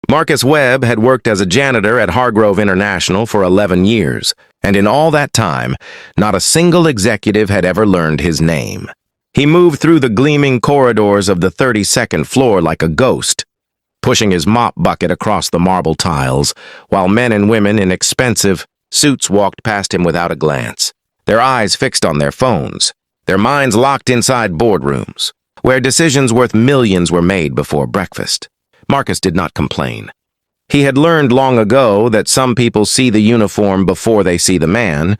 Marcus Webb had worked as a janitor at Hargrove International for 11 years, and in all that time, not a single executive had ever learned his name. He moved through the gleaming corridors of the 32nd floor like a ghost, pushing his mop bucket across the marble tiles, while men and women in expensive suits walked past him without a glance, their eyes fixed on their phones, their minds locked inside boardrooms, where decisions worth millions were made before breakfast. Marcus did not complain. He had learned long ago that some people see the uniform before they see the man,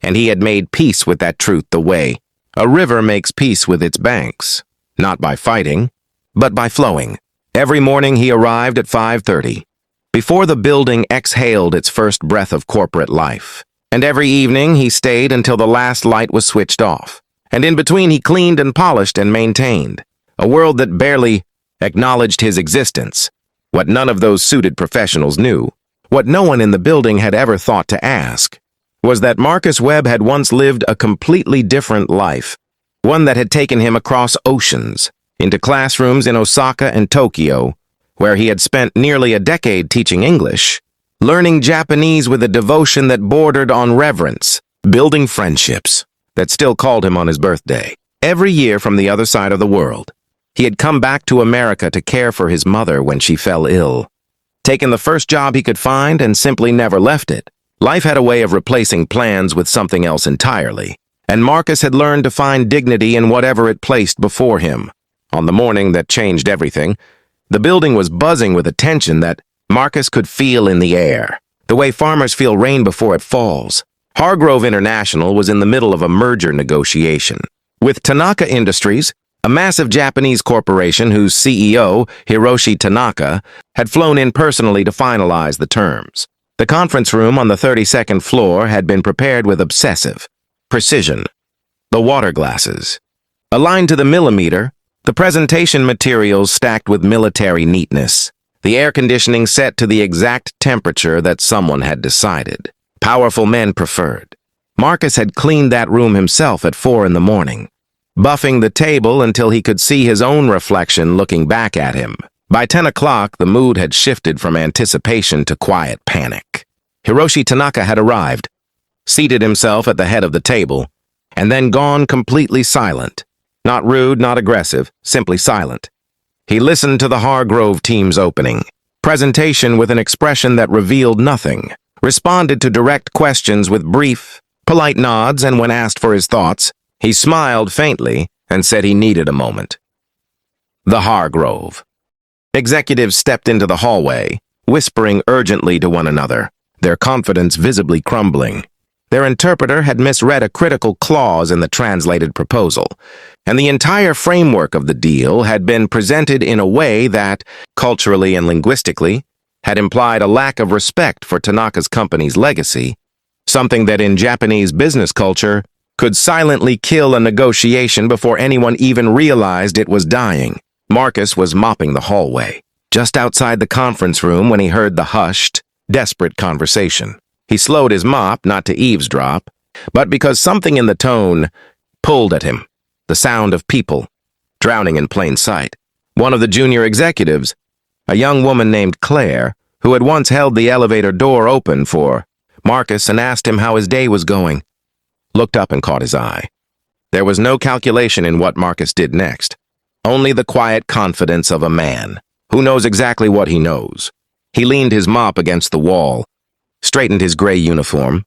and he had made peace with that truth the way a river makes peace with its banks, not by fighting, but by flowing. Every morning he arrived at 5:30, before the building exhaled its first breath of corporate life, and every evening he stayed until the last light was switched off, and in between he cleaned and polished and maintained a world that barely acknowledged his existence. What none of those suited professionals knew, what no one in the building had ever thought to ask, was that Marcus Webb had once lived a completely different life, one that had taken him across oceans, into classrooms in Osaka and Tokyo, where he had spent nearly a decade teaching English, learning Japanese with a devotion that bordered on reverence, building friendships that still called him on his birthday. Every year from the other side of the world, he had come back to America to care for his mother when she fell ill, taken the first job he could find and simply never left it. Life had a way of replacing plans with something else entirely, and Marcus had learned to find dignity in whatever it placed before him. On the morning that changed everything, the building was buzzing with a tension that Marcus could feel in the air, the way farmers feel rain before it falls. Hargrove International was in the middle of a merger negotiation with Tanaka Industries, a massive Japanese corporation whose CEO, Hiroshi Tanaka, had flown in personally to finalize the terms. The conference room on the 32nd floor had been prepared with obsessive precision. The water glasses, aligned to the millimeter, the presentation materials stacked with military neatness, the air conditioning set to the exact temperature that someone had decided. Powerful men preferred. Marcus had cleaned that room himself at 4 in the morning, buffing the table until he could see his own reflection looking back at him. By 10 o'clock, the mood had shifted from anticipation to quiet panic. Hiroshi Tanaka had arrived, seated himself at the head of the table, and then gone completely silent. Not rude, not aggressive, simply silent. He listened to the Hargrove team's opening presentation with an expression that revealed nothing, responded to direct questions with brief, polite nods, and when asked for his thoughts, he smiled faintly and said he needed a moment. The Hargrove. Executives stepped into the hallway, whispering urgently to one another, their confidence visibly crumbling. Their interpreter had misread a critical clause in the translated proposal, and the entire framework of the deal had been presented in a way that, culturally and linguistically, had implied a lack of respect for Tanaka's company's legacy, something that in Japanese business culture could silently kill a negotiation before anyone even realized it was dying. Marcus was mopping the hallway, just outside the conference room when he heard the hushed, desperate conversation. He slowed his mop not to eavesdrop, but because something in the tone pulled at him, the sound of people, drowning in plain sight. One of the junior executives, a young woman named Claire, who had once held the elevator door open for Marcus and asked him how his day was going, looked up and caught his eye. There was no calculation in what Marcus did next, only the quiet confidence of a man who knows exactly what he knows. He leaned his mop against the wall, straightened his gray uniform,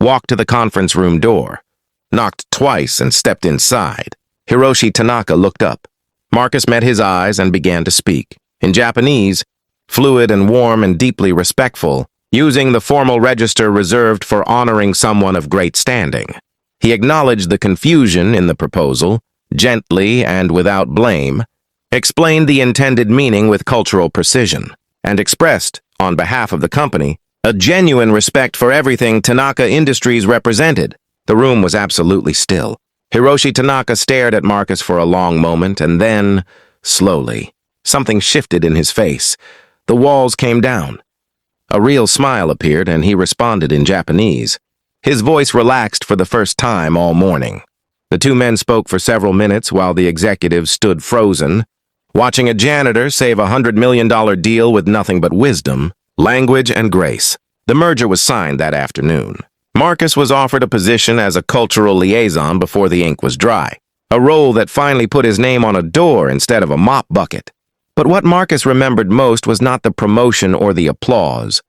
walked to the conference room door, knocked twice and stepped inside. Hiroshi Tanaka looked up. Marcus met his eyes and began to speak. In Japanese, fluid and warm and deeply respectful, using the formal register reserved for honoring someone of great standing. He acknowledged the confusion in the proposal, gently and without blame, explained the intended meaning with cultural precision, and expressed, on behalf of the company, a genuine respect for everything Tanaka Industries represented. The room was absolutely still. Hiroshi Tanaka stared at Marcus for a long moment, and then, slowly, something shifted in his face. The walls came down. A real smile appeared, and he responded in Japanese. His voice relaxed for the first time all morning. The two men spoke for several minutes while the executive stood frozen, watching a janitor save a $100 million deal with nothing but wisdom, language, and grace. The merger was signed that afternoon. Marcus was offered a position as a cultural liaison before the ink was dry, a role that finally put his name on a door instead of a mop bucket. But what Marcus remembered most was not the promotion or the applause.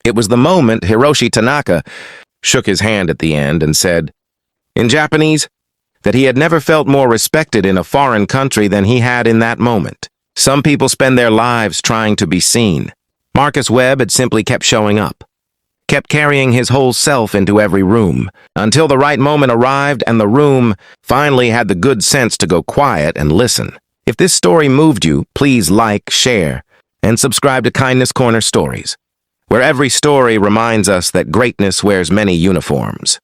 It was the moment Hiroshi Tanaka shook his hand at the end and said, in Japanese, that he had never felt more respected in a foreign country than he had in that moment. Some people spend their lives trying to be seen. Marcus Webb had simply kept showing up, kept carrying his whole self into every room, until the right moment arrived and the room finally had the good sense to go quiet and listen. If this story moved you, please like, share, and subscribe to Kindness Corner Stories, where every story reminds us that greatness wears many uniforms.